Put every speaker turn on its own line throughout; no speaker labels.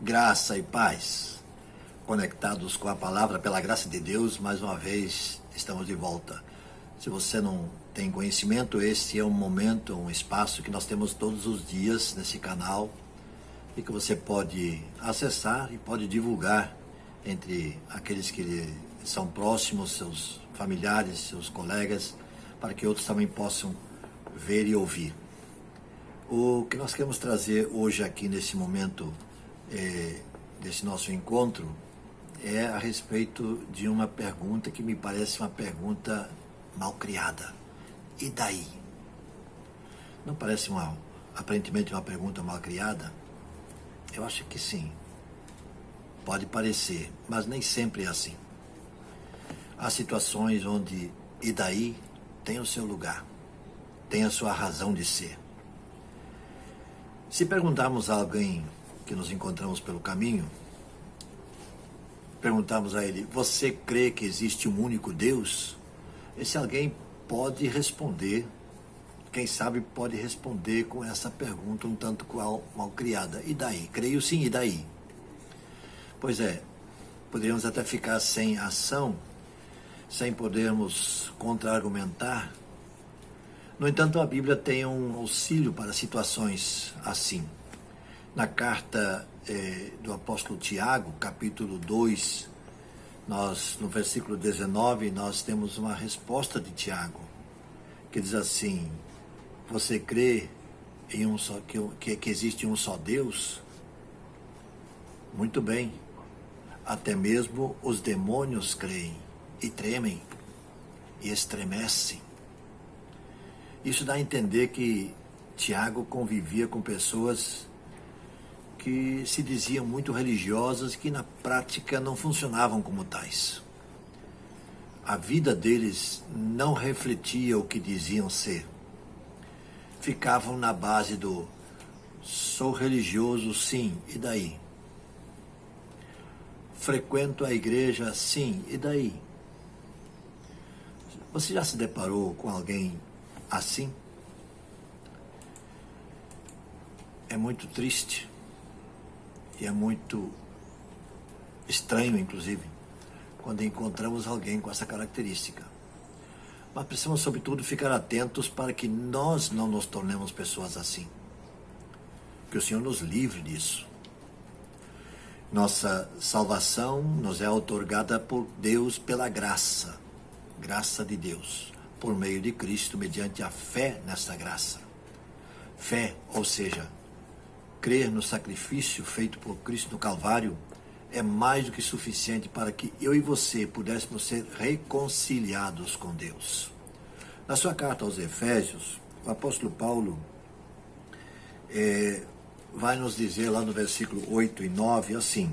Graça e paz, conectados com a palavra, pela graça de Deus, mais uma vez estamos de volta. Se você não tem conhecimento, este é um momento, um espaço que nós temos todos os dias nesse canal e que você pode acessar e pode divulgar entre aqueles que lhe são próximos, seus familiares, seus colegas, para que outros também possam ver e ouvir. O que nós queremos trazer hoje aqui nesse momento desse nosso encontro é a respeito de uma pergunta que me parece uma pergunta mal criada. E daí? Não parece aparentemente uma pergunta mal criada? Eu acho que sim. Pode parecer, mas nem sempre é assim. Há situações onde e daí tem o seu lugar, tem a sua razão de ser. Se perguntarmos a alguém que nos encontramos pelo caminho, perguntamos a ele: você crê que existe um único Deus? Esse alguém pode responder, quem sabe pode responder com essa pergunta um tanto mal criada. E daí? Creio sim, e daí? Pois é, poderíamos até ficar sem ação, sem podermos contra-argumentar. No entanto, a Bíblia tem um auxílio para situações assim. Na carta do apóstolo Tiago, capítulo 2, no versículo 19, nós temos uma resposta de Tiago, que diz assim: você crê em que existe um só Deus? Muito bem, até mesmo os demônios creem e tremem e estremecem. Isso dá a entender que Tiago convivia com pessoas que se diziam muito religiosas e que na prática não funcionavam como tais. A vida deles não refletia o que diziam ser. Ficavam na base do sou religioso sim, e daí? Frequento a igreja sim, e daí? Você já se deparou com alguém assim? É muito triste e é muito estranho, inclusive, quando encontramos alguém com essa característica. Mas precisamos, sobretudo, ficar atentos para que nós não nos tornemos pessoas assim. Que o Senhor nos livre disso. Nossa salvação nos é outorgada por Deus pela graça de Deus, por meio de Cristo, mediante a fé nessa graça. Fé, ou seja, crer no sacrifício feito por Cristo no Calvário, é mais do que suficiente para que eu e você pudéssemos ser reconciliados com Deus. Na sua carta aos Efésios, o apóstolo Paulo vai nos dizer lá no versículo 8 e 9 assim,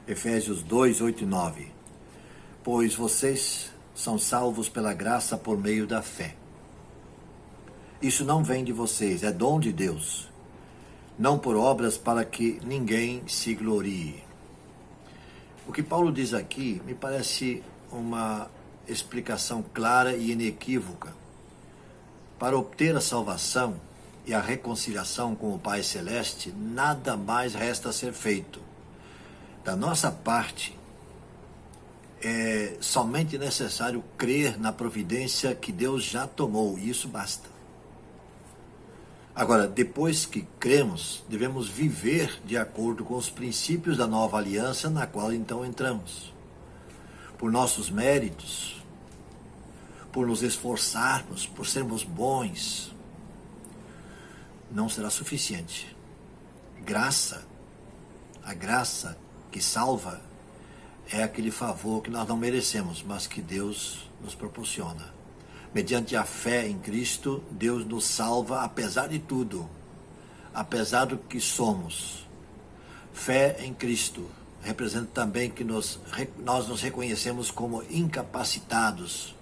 Efésios 2, 8 e 9: pois vocês são salvos pela graça por meio da fé. Isso não vem de vocês, é dom de Deus, não por obras para que ninguém se glorie. O que Paulo diz aqui me parece uma explicação clara e inequívoca. Para obter a salvação e a reconciliação com o Pai Celeste, nada mais resta ser feito. Da nossa parte, é somente necessário crer na providência que Deus já tomou, e isso basta. Agora, depois que cremos, devemos viver de acordo com os princípios da nova aliança na qual então entramos. Por nossos méritos, por nos esforçarmos, por sermos bons, não será suficiente. A graça que salva, é aquele favor que nós não merecemos, mas que Deus nos proporciona. Mediante a fé em Cristo, Deus nos salva apesar de tudo, apesar do que somos. Fé em Cristo representa também que nós nos reconhecemos como incapacitados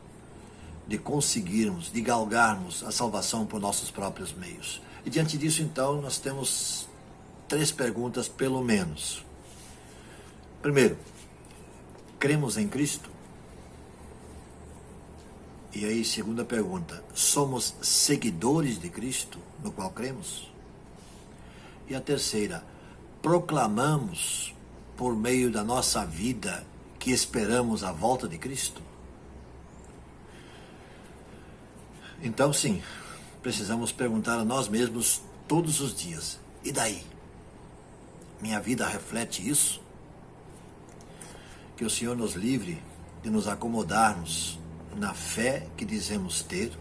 de conseguirmos, de galgarmos a salvação por nossos próprios meios. E diante disso, então, nós temos 3 perguntas, pelo menos. Primeiro, cremos em Cristo? E aí, segunda pergunta, somos seguidores de Cristo, no qual cremos? E a terceira, proclamamos por meio da nossa vida que esperamos a volta de Cristo? Então, sim, precisamos perguntar a nós mesmos todos os dias: e daí? Minha vida reflete isso? Que o Senhor nos livre de nos acomodarmos na fé que dizemos ter,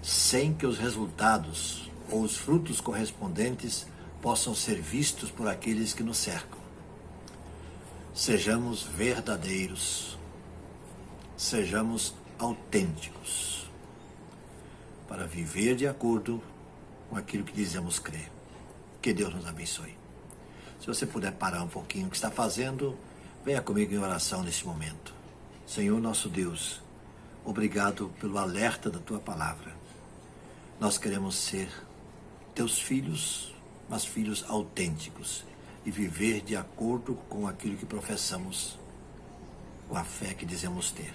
sem que os resultados ou os frutos correspondentes possam ser vistos por aqueles que nos cercam. Sejamos verdadeiros, sejamos autênticos, para viver de acordo com aquilo que dizemos crer. Que Deus nos abençoe. Se você puder parar um pouquinho o que está fazendo, venha comigo em oração nesse momento. Senhor nosso Deus, obrigado pelo alerta da Tua palavra. Nós queremos ser Teus filhos, mas filhos autênticos, e viver de acordo com aquilo que professamos, com a fé que dizemos ter.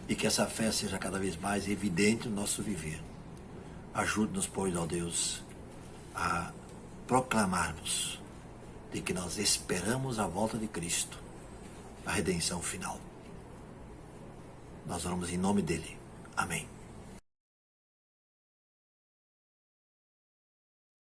E que essa fé seja cada vez mais evidente no nosso viver. Ajude-nos, pois, ó Deus, a proclamarmos de que nós esperamos a volta de Cristo, a redenção final. Nós oramos em nome dele. Amém.